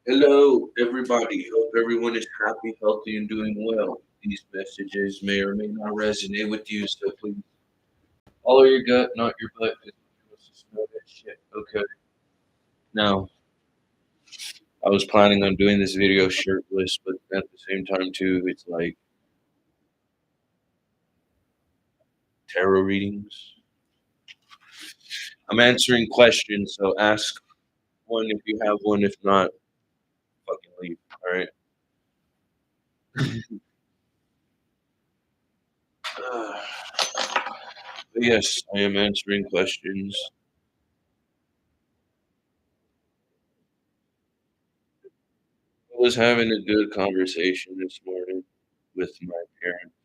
Hello, everybody. Hope everyone is happy, healthy, and doing well. These messages may or may not resonate with you, so please follow your gut, not your butt. 'Cause you're supposed to know that shit. Okay. Now, I was planning on doing this video shirtless, but at the same time, too, it's like tarot readings. I'm answering questions, so ask one if you have one. If not, fucking leave. All right. But yes, I am answering questions. I was having a good conversation this morning with my parents.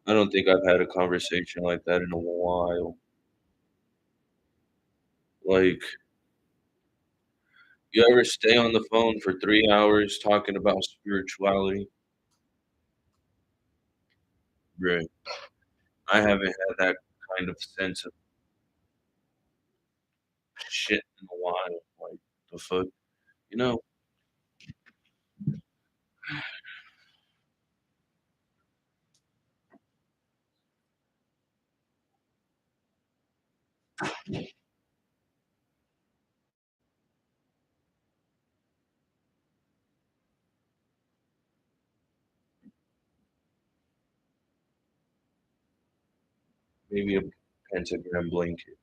I don't think I've had a conversation like that in a while. Like, you ever stay on the phone for 3 hours talking about spirituality? Right. I haven't had that kind of sense of shit in a while. Like, the fuck? You know, maybe a pentagram blanket.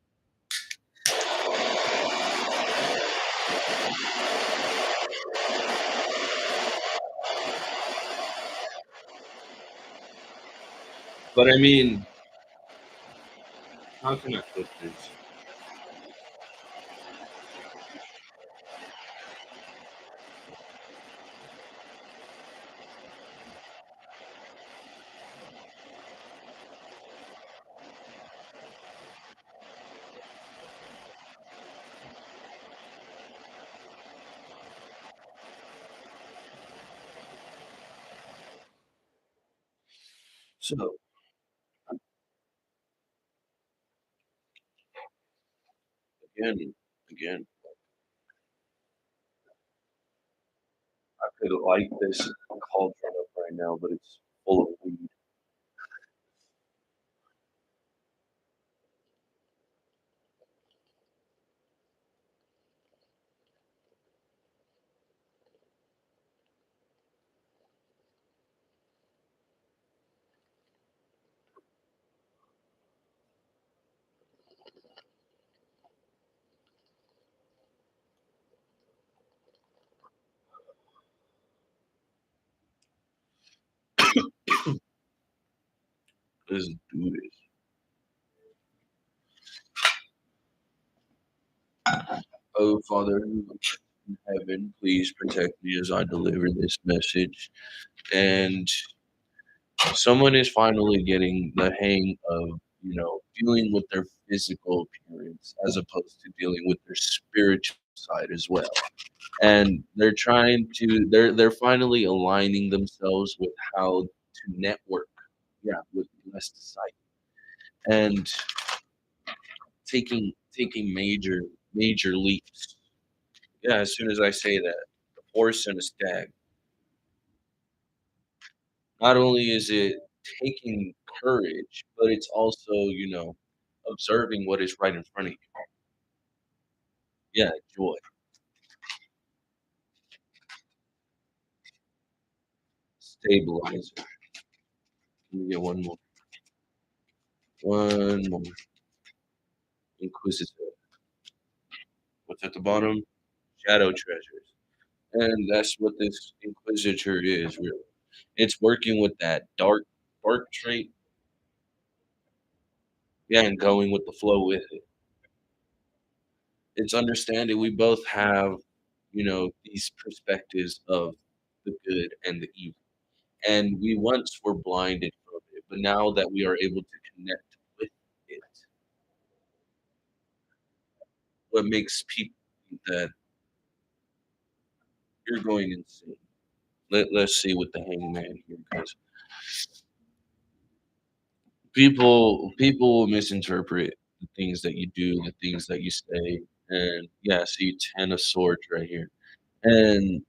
But I mean, how can I put this? So, again, I could light this cauldron up right now, but it's full of weed. Let's do this. Oh, Father who art in heaven, please protect me as I deliver this message. And someone is finally getting the hang of, dealing with their physical appearance as opposed to dealing with their spiritual side as well. And they're finally aligning themselves with how to network, yeah, with blessed sight. And taking major leaps. Yeah, as soon as I say that, a horse and a stag. Not only is it taking courage, but it's also, observing what is right in front of you. Yeah, joy. Stabilizer. Let me get one more. One more. Inquisitive. What's at the bottom? Shadow treasures. And that's what this Inquisitor is, really. It's working with that dark trait, yeah, and going with the flow with it. It's understanding we both have, these perspectives of the good and the evil. And we once were blinded from it, but now that we are able to connect with it, what makes people think that you're going insane? Let's see with the hangman here, because people will misinterpret the things that you do, the things that you say, and yeah, see 10 of swords right here. And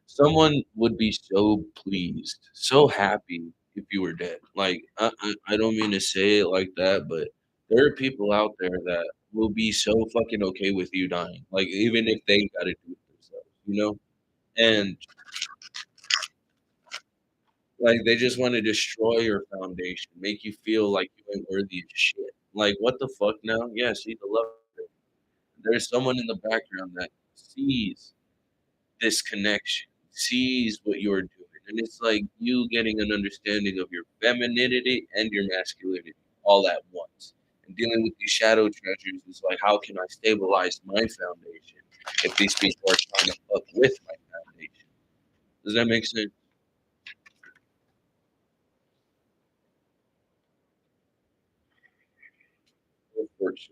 someone would be so pleased, so happy if you were dead. Like, I don't mean to say it like that, but there are people out there that will be so fucking okay with you dying, like, even if they gotta do it themselves, you know? And, like, they just wanna destroy your foundation, make you feel like you ain't worthy of shit. Like, what the fuck now? Yeah, see the love. There's someone in the background that sees this connection, sees what you're doing, and it's like you getting an understanding of your femininity and your masculinity all at once. And dealing with these shadow treasures is like, how can I stabilize my foundation if these people are trying to fuck with my foundation? Does that make sense? Of course.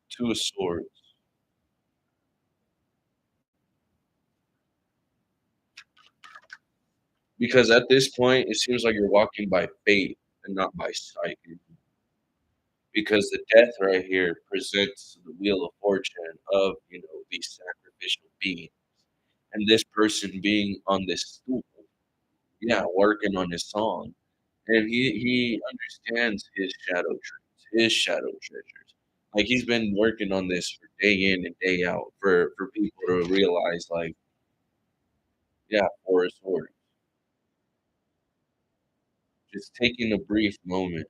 Two of Swords. Because at this point, it seems like you're walking by faith and not by sight. Because the death right here presents the wheel of fortune of, these sacrificial beings. And this person being on this stool, yeah, working on his song. And he understands his shadow traits, his shadow treasures. Like he's been working on this for day in and day out for people to realize like, yeah, Four of Swords. Just taking a brief moment,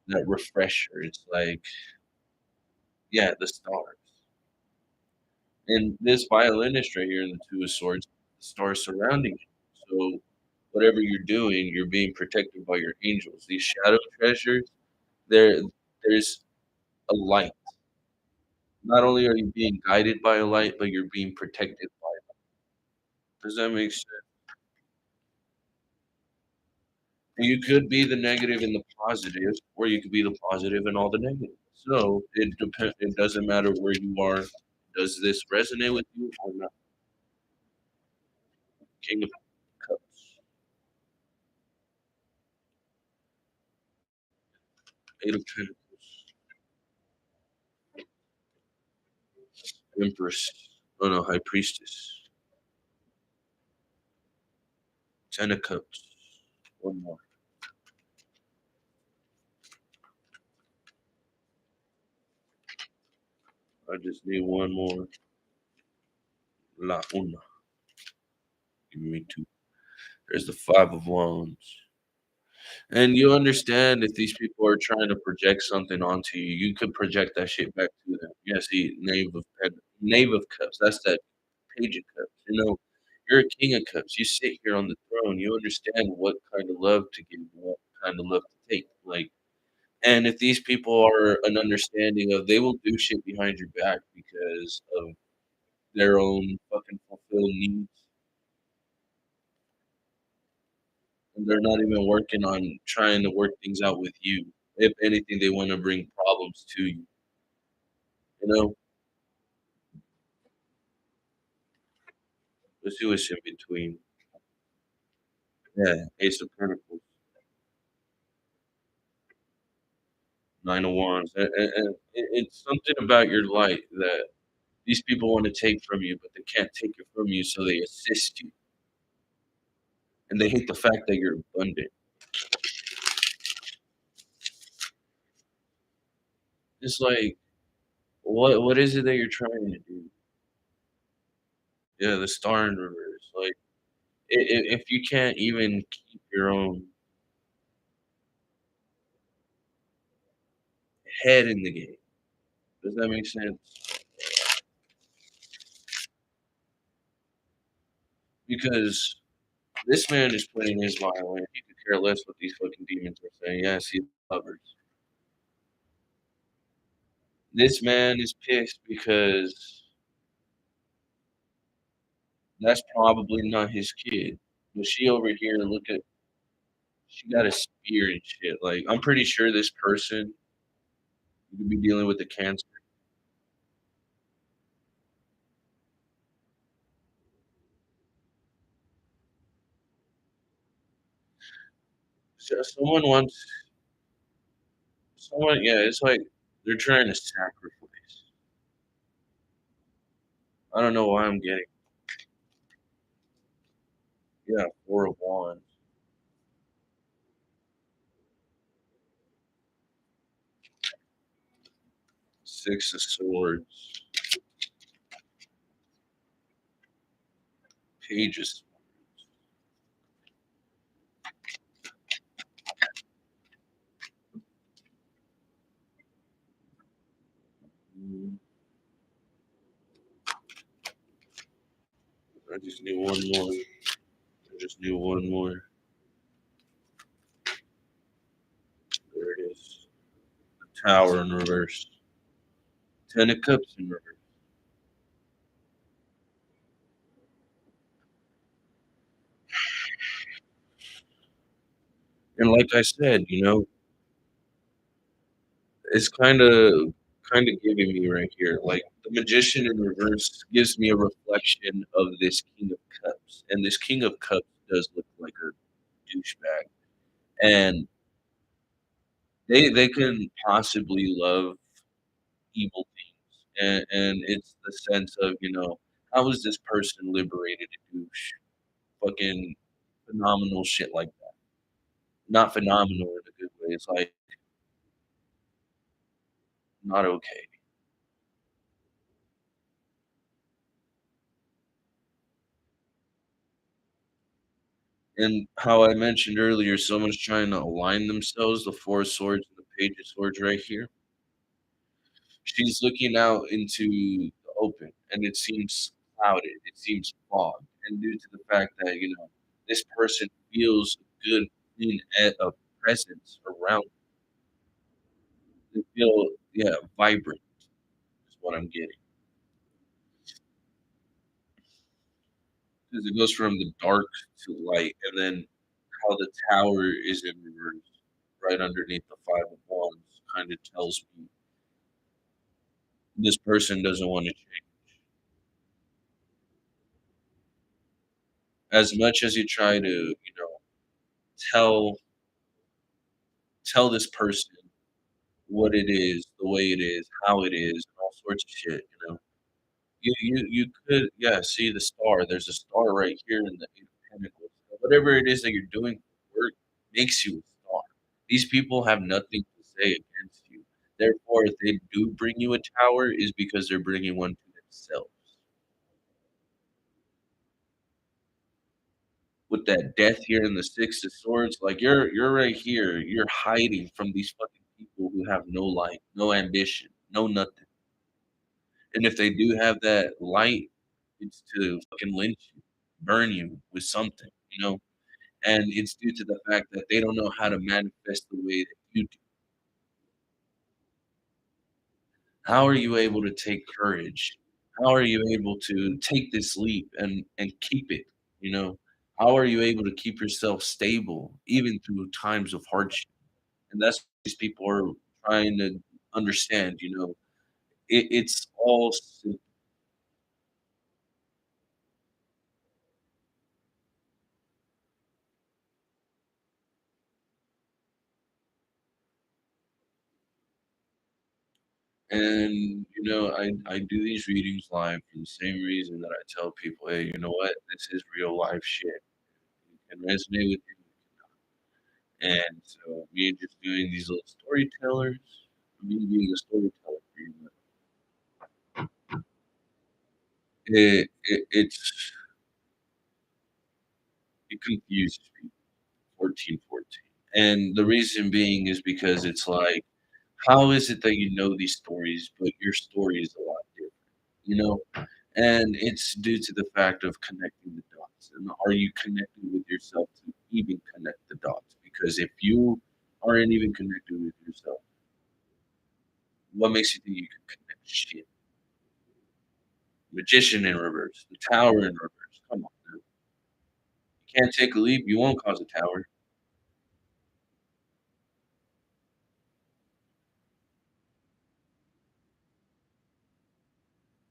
that refresher. It's like, yeah, the stars. And this violinist right here in the Two of Swords, the stars surrounding you. So whatever you're doing, you're being protected by your angels. These shadow treasures, there there's a light. Not only are you being guided by a light, but you're being protected by it. Does that make sense? You could be the negative and the positive, or you could be the positive and all the negative. So it doesn't matter where you are. Does this resonate with you or not? King of Cups, Eight of Pentacles, Empress. Oh no, High Priestess. Ten of Cups. One more. I just need one more. La una. Give me two. There's the Five of Wands. And you understand if these people are trying to project something onto you, you could project that shit back to them. Yeah, see, Knave of Cups. That's that Page of Cups. You're a King of Cups. You sit here on the throne. You understand what kind of love to give, and what kind of love to take. Like, and if these people are an understanding of, they will do shit behind your back because of their own fucking fulfilled needs, and they're not even working on trying to work things out with you. If anything, they wanna bring problems to you, you know? Let's see what's in between. Yeah, Ace of Pentacles, Nine of Wands, and it's something about your light that these people wanna take from you, but they can't take it from you, so they assist you, and they hate the fact that you're abundant. It's like, what is it that you're trying to do? Yeah, the Star in reverse, like, if you can't even keep your own head in the game, does that make sense? Because this man is playing his violin. He could care less what these fucking demons are saying. Yeah, see lovers. This man is pissed because that's probably not his kid. But she over here, look at, she got a spear and shit. Like, I'm pretty sure this person could be dealing with the cancer. So someone wants Someone, yeah, it's like they're trying to sacrifice. I don't know why I'm getting, yeah, 4 of Wands, 6 of Swords, Page of Swords. Mm, I just need one more. I just need one more. There it is. Tower in reverse. 10 of Cups in reverse. And like I said, it's kinda giving me right here, like, the Magician in reverse gives me a reflection of this King of Cups, and this King of Cups does look like a douchebag, and they can possibly love evil things, and it's the sense of, how is this person liberated to do fucking phenomenal shit like that? Not phenomenal in a good way, it's, like, not okay. And how I mentioned earlier, someone's trying to align themselves, the 4 of Swords and the Page of Swords right here. She's looking out into the open, and it seems clouded, it seems fogged, and due to the fact that, this person feels good clean presence around them. They feel, yeah, vibrant is what I'm getting. Because it goes from the dark to light, and then how the tower is in reverse right underneath the 5 of Wands kinda tells me this person doesn't wanna change. As much as you try to, tell tell this person what it is, the way it is, how it is, and all sorts of shit, you know? You could, yeah, see the star. There's a star right here in the 8 of Pentacles. Whatever it is that you're doing for work makes you a star. These people have nothing to say against you. Therefore, if they do bring you a tower, is because they're bringing one to themselves. With that death here in the 6 of Swords, like, you're right here, you're hiding from these fucking people who have no light, no ambition, no nothing, and if they do have that light, it's to fucking lynch you, burn you with something, and it's due to the fact that they don't know how to manifest the way that you do. How are you able to take courage? How are you able to take this leap and keep it, you know? How are you able to keep yourself stable even through times of hardship? And that's what these people are trying to understand, it's all sim and, I do these readings live for the same reason that I tell people, "Hey, you know what? This is real life shit. You can resonate with it." And so me just doing these little storytellers, me being a storyteller for you, it confuses people, 1414. And the reason being is because it's like, how is it that you know these stories, but your story is a lot different, you know? And it's due to the fact of connecting the dots. And are you connected with yourself to even connect the dots? Because if you aren't even connected with yourself, what makes you think you can connect shit? Magician in reverse, the tower in reverse. Come on, man. You can't take a leap, you won't cause a tower.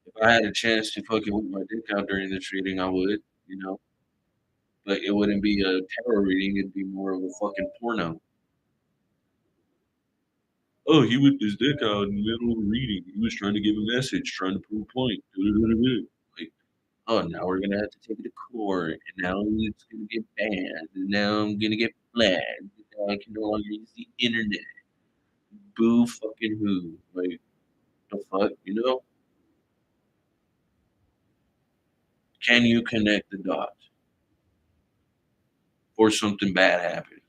If I had a chance to fucking whip my dick out during this reading, I would, you know? But it wouldn't be a tarot reading, it'd be more of a fucking porno. Oh, he whipped his dick out in the middle of a reading. He was trying to give a message, trying to prove a point. Like, oh, now we're gonna have to take it to court, and now it's gonna get banned, and now I'm gonna get flagged, and now I can no longer use the internet. Boo fucking who? Like, the fuck, you know? Can you connect the dots before something bad happens?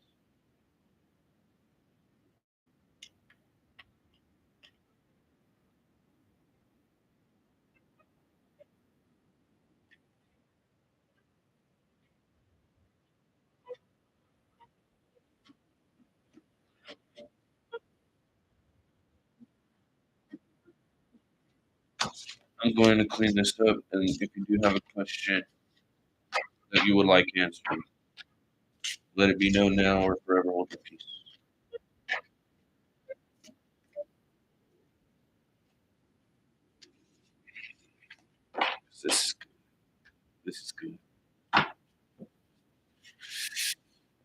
I'm going to clean this up, and if you do have a question that you would like answered, let it be known now or forever hold your peace. This is this is good.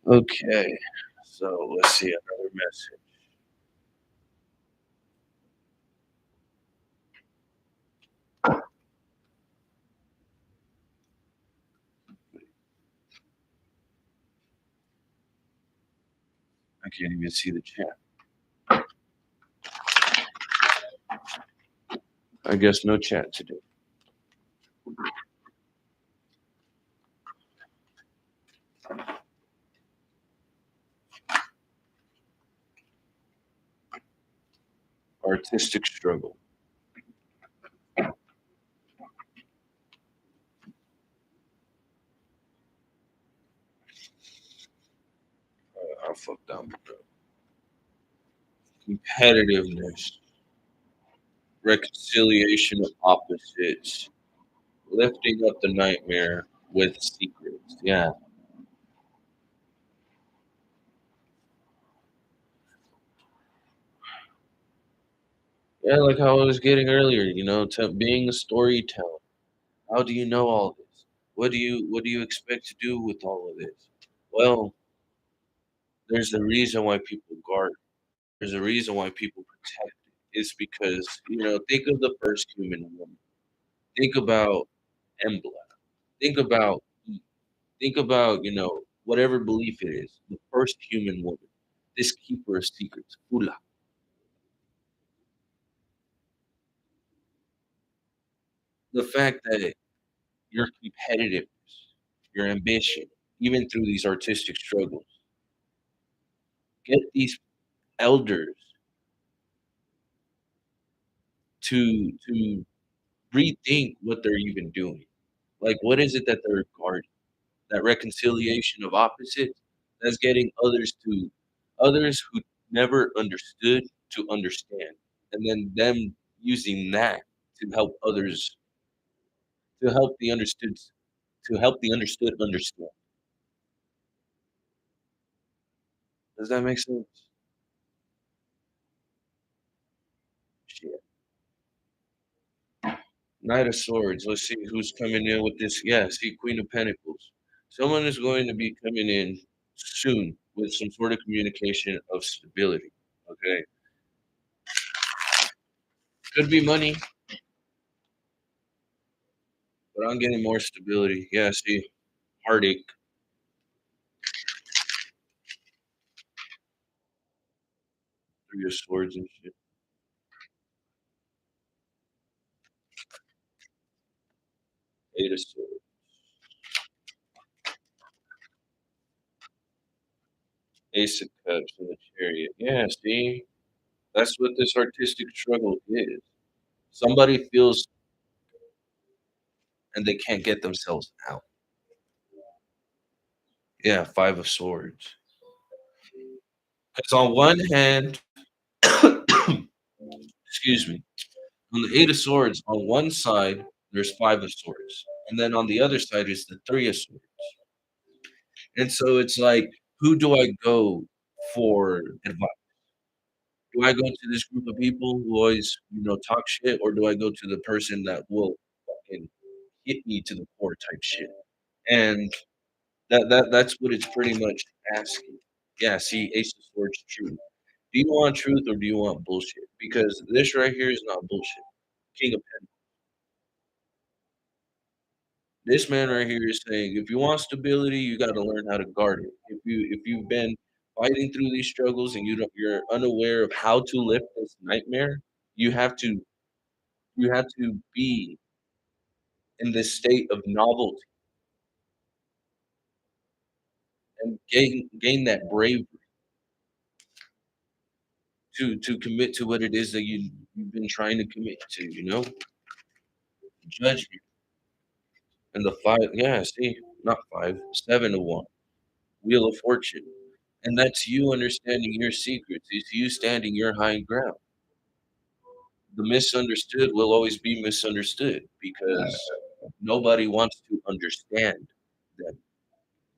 Okay, so let's see another message. I can't even see the chat. I guess no chat today. Artistic struggle. I fucked up. Competitiveness. Reconciliation of opposites. Lifting up the nightmare with secrets. Yeah. Yeah, like how I was getting earlier, being a storyteller. How do you know all this? What do you expect to do with all of this? Well, there's a reason why people guard. There's a reason why people protect it. It's because, think of the first human woman. Think about Embla. Think about Eve. Think about, whatever belief it is. The first human woman. This keeper of secrets. Ula. The fact that your competitiveness, your ambition, even through these artistic struggles, get these elders to rethink what they're even doing. Like, what is it that they're guarding? That reconciliation of opposites that's getting others who never understood to understand, and then them using that to help others to help the understood understand. Does that make sense? Shit. Knight of Swords. Let's see who's coming in with this. Yeah, see Queen of Pentacles. Someone is going to be coming in soon with some sort of communication of stability. Okay, could be money, but I'm getting more stability. Yeah, see, heartache, Three of Swords and shit. Eight of Swords, Ace of Cups, and the Chariot. Yeah, see, that's what this artistic struggle is. Somebody feels and they can't get themselves out. Yeah, Five of Swords. Because on one hand, excuse me, on the Eight of Swords, on one side, there's Five of Swords. And then on the other side is the Three of Swords. And so it's like, who do I go for advice? Do I go to this group of people who always, talk shit, or do I go to the person that will fucking hit me to the core type shit? And that's what it's pretty much asking. Yeah, see, Ace of Swords, true. Do you want truth or do you want bullshit? Because this right here is not bullshit. King of Pen. This man right here is saying, if you want stability, you got to learn how to guard it. If you've been fighting through these struggles and you're unaware of how to lift this nightmare, you have to you have to be in this state of novelty and gain that bravery to commit to what it is that you've been trying to commit to, Judgment. And the 5, yeah, see, not 5, 7 to 1. Wheel of Fortune. And that's you understanding your secrets. It's you standing your high ground. The misunderstood will always be misunderstood because nobody wants to understand them.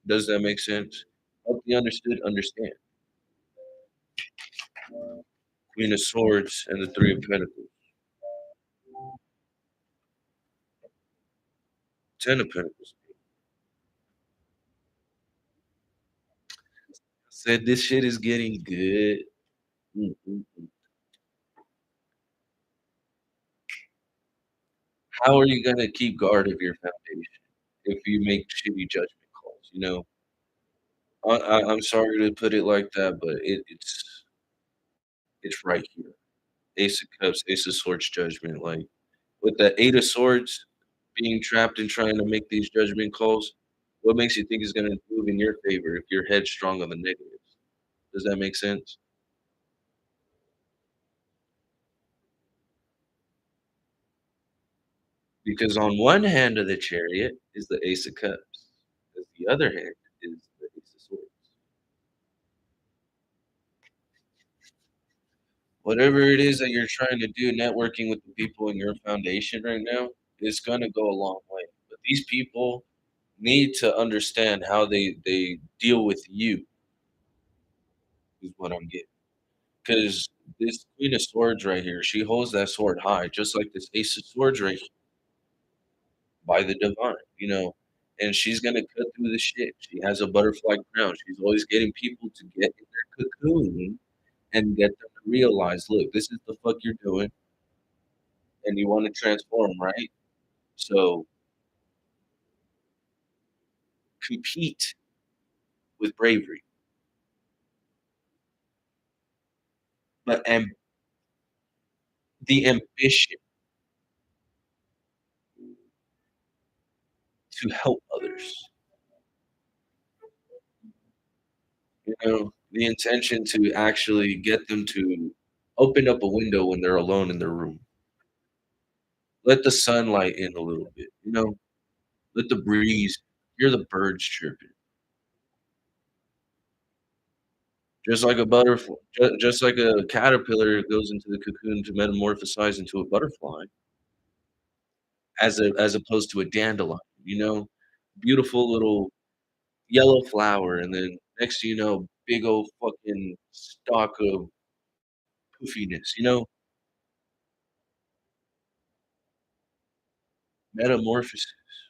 Does that make sense? Help the understood understand. Queen of Swords and the Three of Pentacles. 10 of Pentacles. Said this shit is getting good. Mm, mm, mm. How are you gonna keep guard of your foundation if you make shitty judgment calls? I'm sorry to put it like that, but it's right here. Ace of Cups, Ace of Swords judgment. Like with the Eight of Swords being trapped and trying to make these judgment calls, what makes you think is gonna move in your favor if you're headstrong on the negatives? Does that make sense? Because on one hand of the chariot is the Ace of Cups, as the other hand is the Ace of Swords. Whatever it is that you're trying to do, networking with the people in your foundation right now, is gonna go a long way. But these people need to understand how they deal with you is what I'm getting. Because this Queen of Swords right here, she holds that sword high, just like this Ace of Swords right here, by the divine. And she's gonna cut through the shit. She has a butterfly crown. She's always getting people to get in their cocoon and get them to realize, look, this is the fuck you're doing, and you want to transform, right? So compete with bravery, but the ambition to help others. The intention to actually get them to open up a window when they're alone in their room. Let the sunlight in a little bit. Let the breeze hear the birds chirping. Just like a butterfly, just like a caterpillar goes into the cocoon to metamorphosize into a butterfly, as opposed to a dandelion. Beautiful little yellow flower, and then next thing you know, big old fucking stalk of poofiness. Metamorphosis,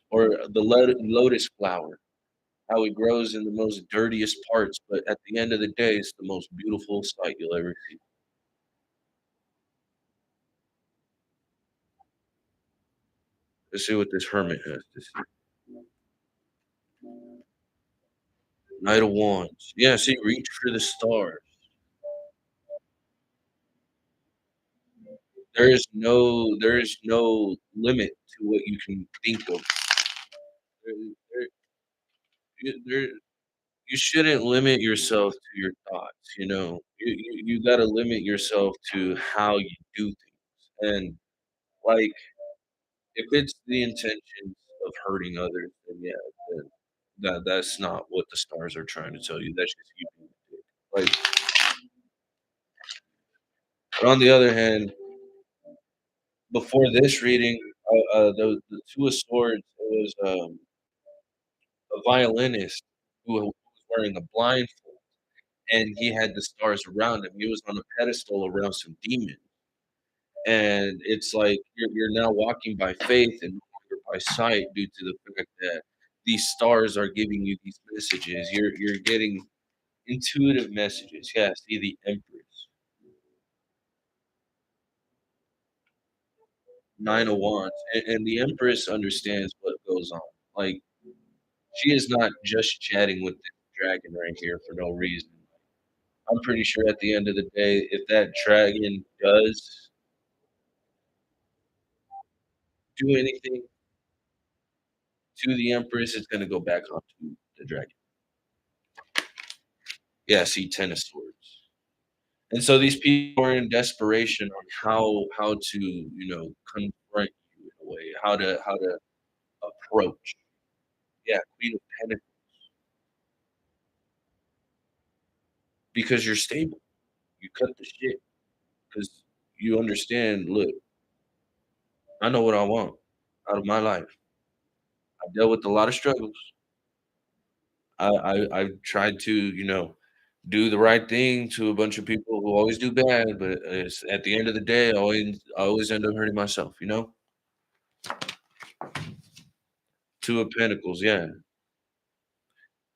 or the lotus flower, how it grows in the most dirtiest parts, but at the end of the day, it's the most beautiful sight you'll ever see. Let's see what this hermit has to say. Knight of Wands. Yeah, see, reach for the stars. There is no limit to what you can think of. There, there, there, you shouldn't limit yourself to your thoughts. You got to limit yourself to how you do things. And like, if it's the intentions of hurting others, then yeah, then that's not what the stars are trying to tell you. That's just you being a dick. Like, but on the other hand, before this reading, the Two of Swords, it was a violinist who was wearing a blindfold, and he had the stars around him. He was on a pedestal around some demons, and it's like you're now walking by faith and no longer by sight due to the fact that these stars are giving you these messages. You're getting intuitive messages. Yeah, see the Empress. Nine of Wands, and the Empress understands what goes on. Like, she is not just chatting with this dragon right here for no reason. I'm pretty sure at the end of the day, if that dragon does do anything to the Empress, it's gonna go back onto the dragon. Yeah, see, 10 of Swords. And so these people are in desperation on how to, confront you in a way, how to approach. Yeah, Queen of Pentacles, because you're stable. You cut the shit because you understand, "Look, I know what I want out of my life. I dealt with a lot of struggles. I've tried to, do the right thing to a bunch of people who always do bad, but it's at the end of the day, I always end up hurting myself, you know?" 2 of Pentacles, yeah.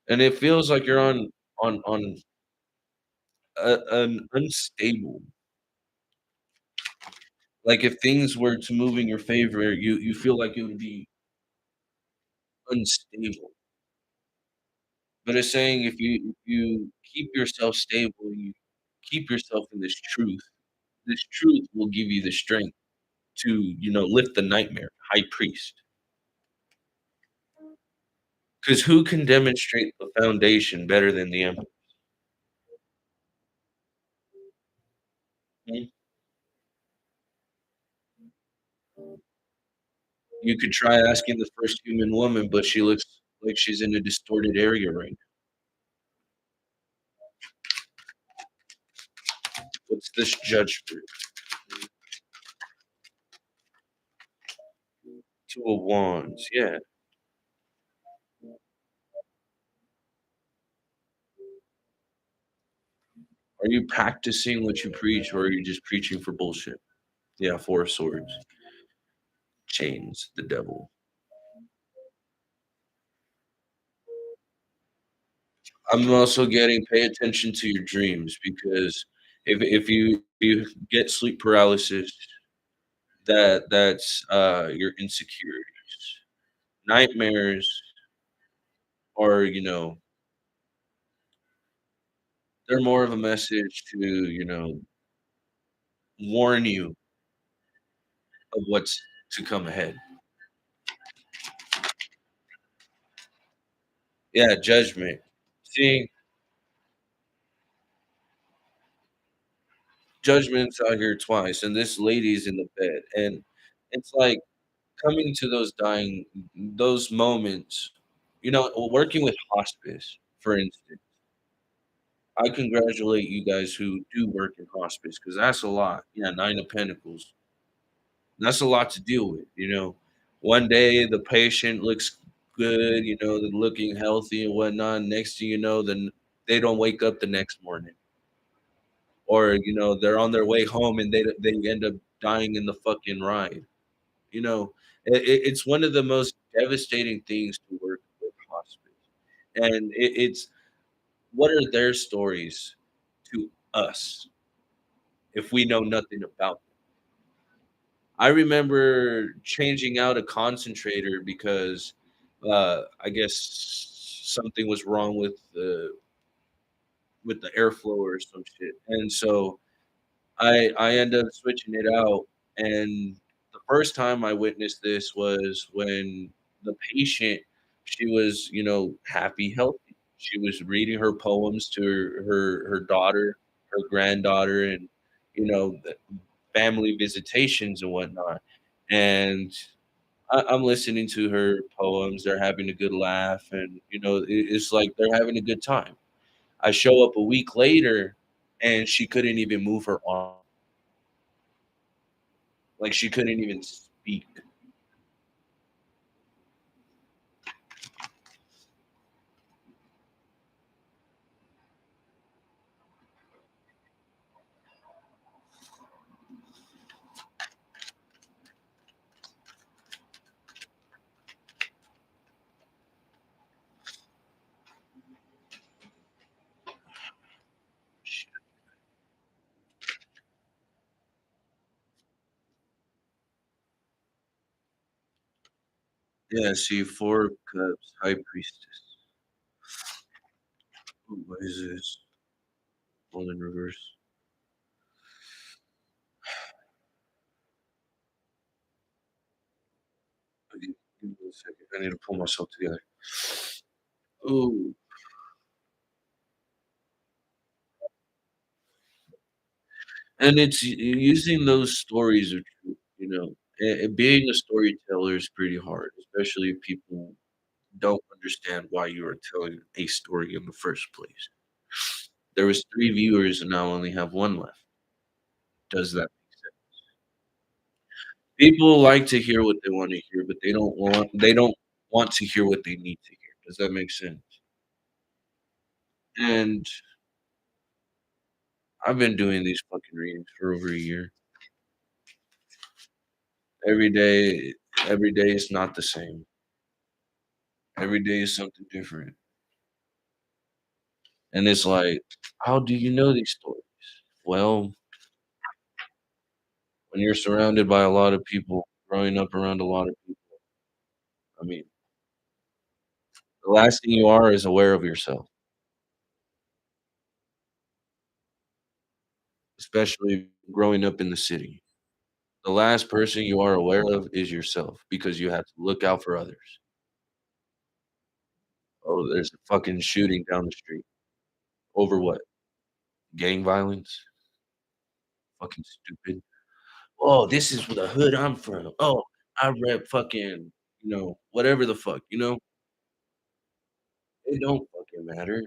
And it feels like you're on an unstable, like, if things were to move in your favor, you feel like it would be unstable. But it's saying if you keep yourself stable, you keep yourself in this truth will give you the strength to, lift the nightmare, high priest. Because who can demonstrate the foundation better than the emperor? Mhm. You could try asking the first human woman, but she looks like she's in a distorted area right now. What's this judgment? 2 of Wands, yeah. Are you practicing what you preach, or are you just preaching for bullshit? Yeah, 4 of Swords. Chains, the devil. I'm also getting pay attention to your dreams because if you get sleep paralysis, that's your insecurities. Nightmares are, they're more of a message to, warn you of what's to come ahead. Yeah, judgment. See, judgment's out here twice, and this lady's in the bed, and it's like coming to those moments, working with hospice, for instance. I congratulate you guys who do work in hospice because that's a lot. Yeah, 9 of Pentacles. That's a lot to deal with. One day the patient looks good, they're looking healthy and whatnot. Next thing you know, then they don't wake up the next morning. Or, they're on their way home and they end up dying in the fucking ride. You know, it's one of the most devastating things to work with hospice, and it's what are their stories to us if we know nothing about them? I remember changing out a concentrator because, I guess something was wrong with the airflow or some shit, and so I ended up switching it out, and the first time I witnessed this was when the patient, she was, happy, healthy. She was reading her poems to her daughter, her granddaughter, and, the family visitations and whatnot, and I'm listening to her poems, they're having a good laugh, and, it's like they're having a good time. I show up a week later, and she couldn't even move her arm. Like, she couldn't even speak. Yeah, see, 4 cups, high priestess. Ooh, what is this? All in reverse. Give me a second. I need to pull myself together. Ooh, and it's using those stories of truth, being a storyteller is pretty hard, especially if people don't understand why you are telling a story in the first place. There was 3 viewers and now I only have 1 left. Does that make sense? People like to hear what they wanna hear, but they don't want to hear what they need to hear. Does that make sense? And I've been doing these fucking readings for over a year. Every day every day is not the same. Every day is something different. And it's like, how do you know these stories? Well, when you're surrounded by a lot of people, growing up around a lot of people, I mean, the last thing you are is aware of yourself, especially growing up in the city. The last person you are aware of is yourself because you have to look out for others. Oh, there's a fucking shooting down the street. Over what? Gang violence? Fucking stupid. Oh, this is the hood I'm from. Oh, I rep fucking, whatever the fuck, It don't fucking matter.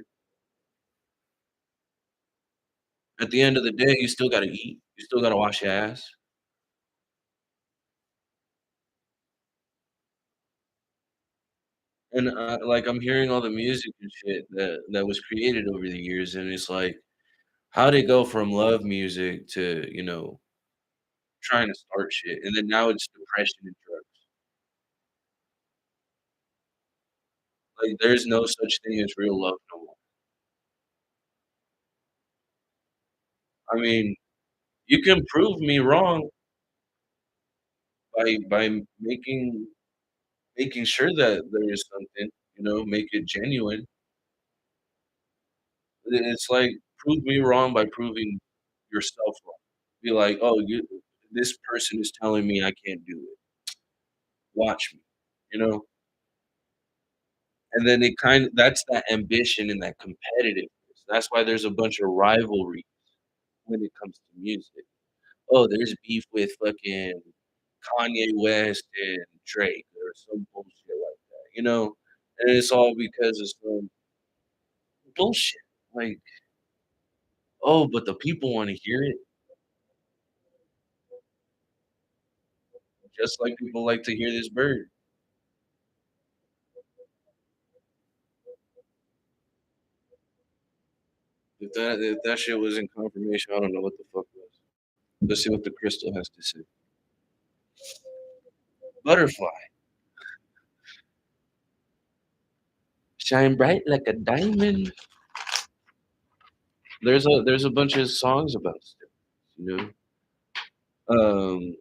At the end of the day, you still gotta eat. You still gotta wash your ass. And, like, I'm hearing all the music and shit that was created over the years, and it's like, how'd it go from love music to, trying to start shit, and then now it's depression and drugs. Like, there's no such thing as real love no more. I mean, you can prove me wrong by making sure that there is something, make it genuine. It's like, prove me wrong by proving yourself wrong. Be like, "Oh, this person is telling me I can't do it. Watch me." You know? And then that's that ambition and that competitiveness. That's why there's a bunch of rivalry when it comes to music. Oh, there's beef with fucking Kanye West and Drake or some bullshit like that, And it's all because of some bullshit. Like, "Oh, but the people wanna hear it," just like people like to hear this bird. If that shit was in confirmation, I don't know what the fuck was. Let's see what the crystal has to say. Butterfly. Shine bright like a diamond. There's a bunch of songs about stuff, you know? Um,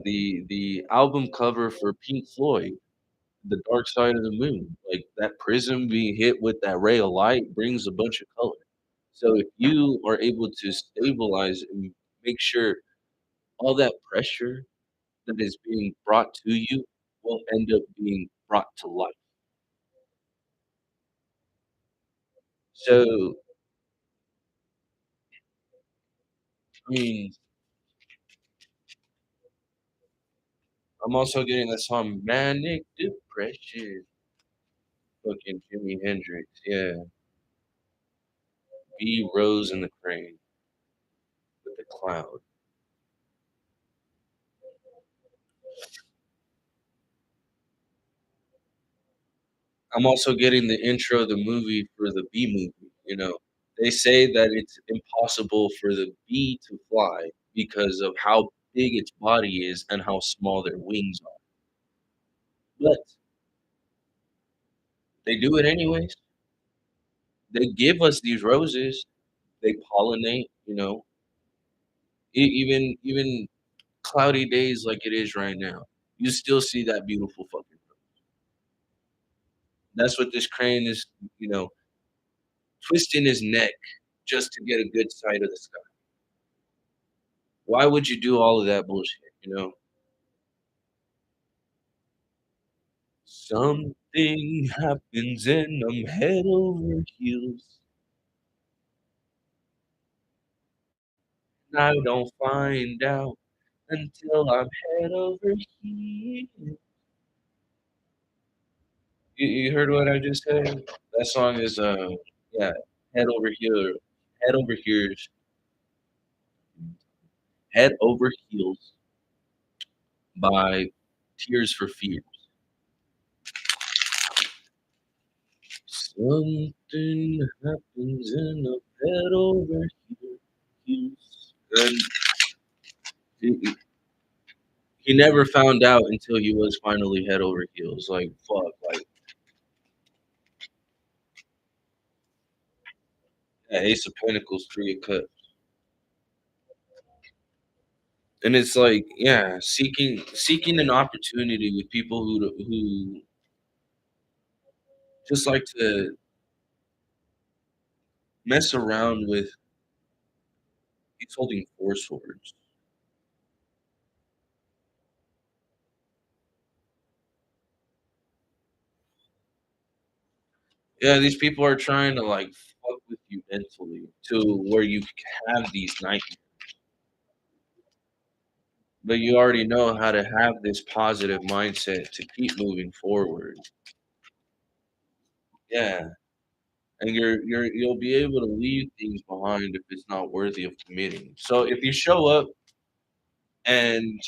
the album cover for Pink Floyd, The Dark Side of the Moon. Like, that prism being hit with that ray of light brings a bunch of color. So if you are able to stabilize and make sure all that pressure that is being brought to you will end up being brought to life. So, I mean, I'm also getting that song "Manic Depression," fucking Jimi Hendrix, yeah. B Rose and the Crane with the cloud. I'm also getting the intro of the movie for the Bee movie. They say that it's impossible for the bee to fly because of how big its body is and how small their wings are. But they do it anyways. They give us these roses, they pollinate, even cloudy days like it is right now. you still see that beautiful fucking. That's what this crane is, you know, twisting his neck just to get a good sight of the sky. Why would you do all of that bullshit, you know? Something happens and I'm head over heels, and I don't find out until I'm head over heels. You heard what I just said? That song is, yeah, Head Over Here Head Over Heels Head Over Heels by Tears for Fears. Something happens and I'm head over heels. And he never found out until he was finally head over heels. Like, fuck, like, yeah, Ace of Pentacles, 3 of Cups. And it's like, yeah, seeking an opportunity with people who just like to mess around with. He's holding 4 swords. Yeah, these people are trying to, like, fuck with you mentally to where you have these nightmares, but you already know how to have this positive mindset to keep moving forward. Yeah, and you'll be able to leave things behind if it's not worthy of committing. So if you show up and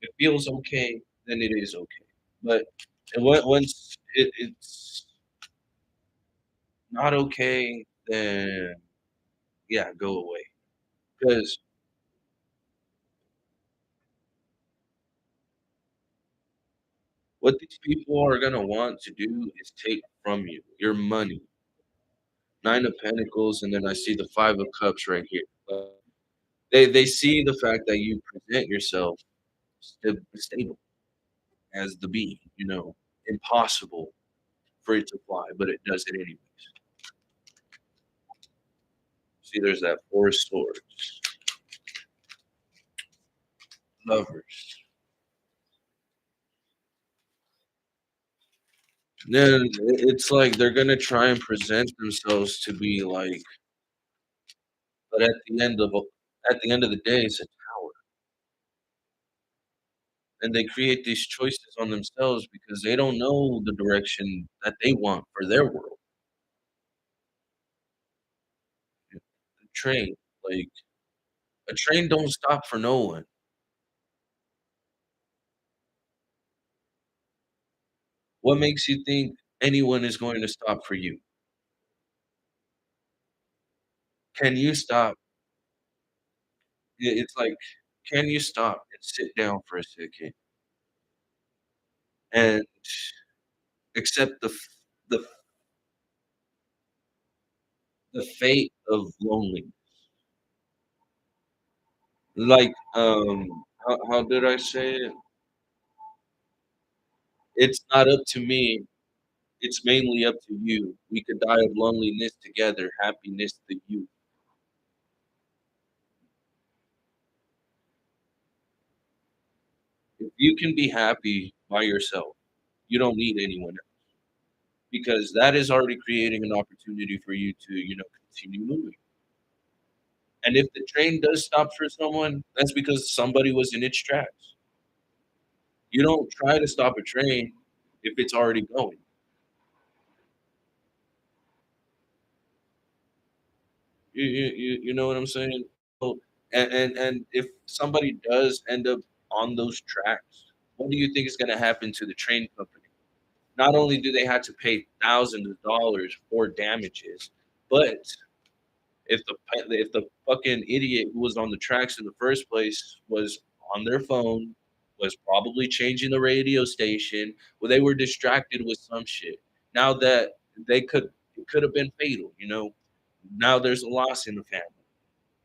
it feels okay, then it is okay. But once it's not okay, then yeah, go away. Because what these people are gonna want to do is take from you your money. 9 of Pentacles, and then I see the 5 of Cups right here. They see the fact that you present yourself stable as the bee, you know, impossible for it to fly, but it does it anyways. See, there's that 4 of Swords, Lovers. Then it's like they're gonna try and present themselves to be like, but at the end of the day, it's a tower, and they create these choices on themselves because they don't know the direction that they want for their world. The train, like a train don't stop for no one. What makes you think anyone is going to stop for you? Can you stop? It's like, can you stop and sit down for a second and accept the the fate of loneliness? Like, how did I say it? It's not up to me, it's mainly up to you. We could die of loneliness together, happiness to you. If you can be happy by yourself, you don't need anyone else because that is already creating an opportunity for you to, you know, continue moving. And if the train does stop for someone, that's because somebody was in its tracks. You don't try to stop a train if it's already going. You know what I'm saying? So, and if somebody does end up on those tracks, what do you think is going to happen to the train company? Not only do they have to pay thousands of dollars for damages, but if the fucking idiot who was on the tracks in the first place was on their phone, was probably changing the radio station, well, they were distracted with some shit. Now that they could it could have been fatal, you know. Now there's a loss in the family.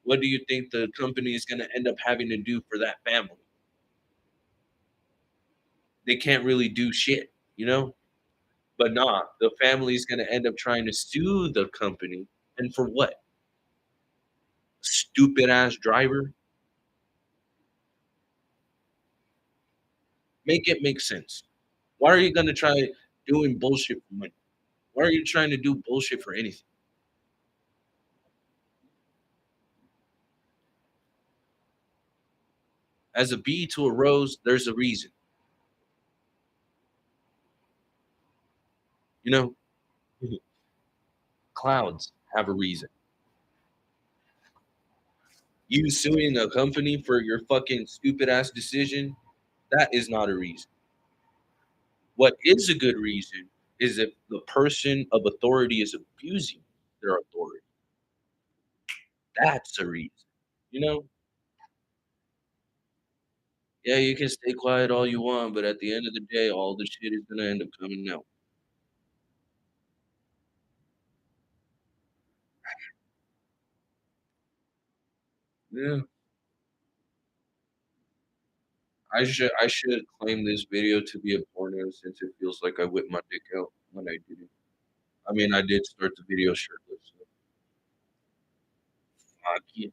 What do you think the company is gonna end up having to do for that family? they can't really do shit, you know? But nah, the family's gonna end up trying to sue the company, and for what? Stupid ass driver? Make it make sense. Why are you gonna try doing bullshit for money? Why are you trying to do bullshit for anything? As a bee to a rose, there's a reason. You know, clouds have a reason. You suing a company for your fucking stupid ass decision, that is not a reason. What is a good reason is if the person of authority is abusing their authority. That's a reason. You know? Yeah, you can stay quiet all you want, but at the end of the day, all the shit is gonna end up coming out. Yeah. I should claim this video to be a porno since it feels like I whipped my dick out when I did it. I mean, I did start the video shirtless, so fuck yeah.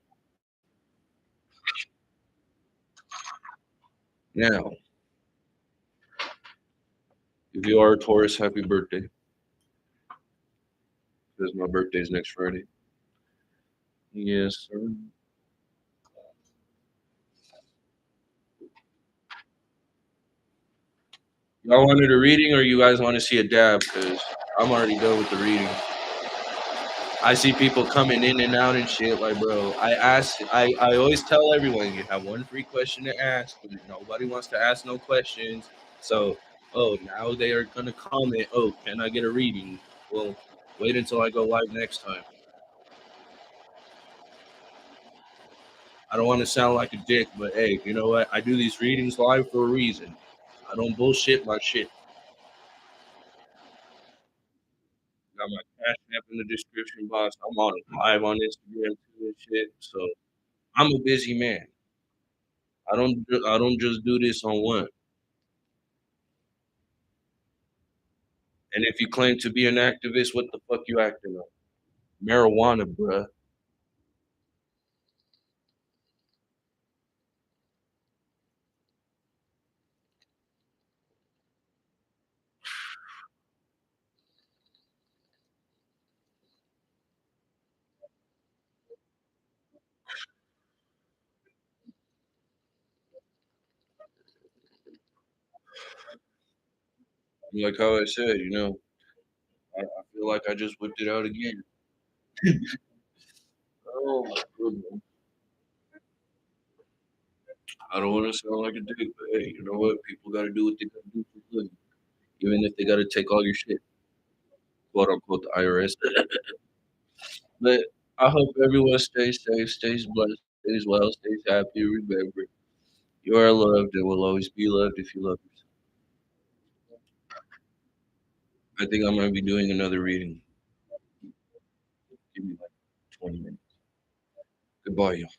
Now, if you are a Taurus, happy birthday, because my birthday's next Friday. Yes, sir. Y'all wanted a reading, or you guys want to see a dab? Because I'm already done with the reading. I see people coming in and out and shit. Like, bro, I always tell everyone you have one free question to ask, but nobody wants to ask no questions. So, oh, now they are gonna comment. Oh, can I get a reading? Well, wait until I go live next time. I don't want to sound like a dick, but hey, you know what? I do these readings live for a reason. I don't bullshit my shit. Got my cash app in the description box. I'm on live on Instagram too and shit. So I'm a busy man. I don't just do this on one. And if you claim to be an activist, what the fuck you acting on? Marijuana, bruh. Like how I said, I feel like I just whipped it out again. Oh my goodness. I don't want to sound like a dick, but hey, you know what? People got to do what they got to do for good, even if they got to take all your shit, quote unquote, the IRS. But I hope everyone stays safe, stays blessed, stays well, stays happy. Remember, you are loved and will always be loved if you love yourself. I think I'm gonna be doing another reading. Give me like 20 minutes. Goodbye, y'all.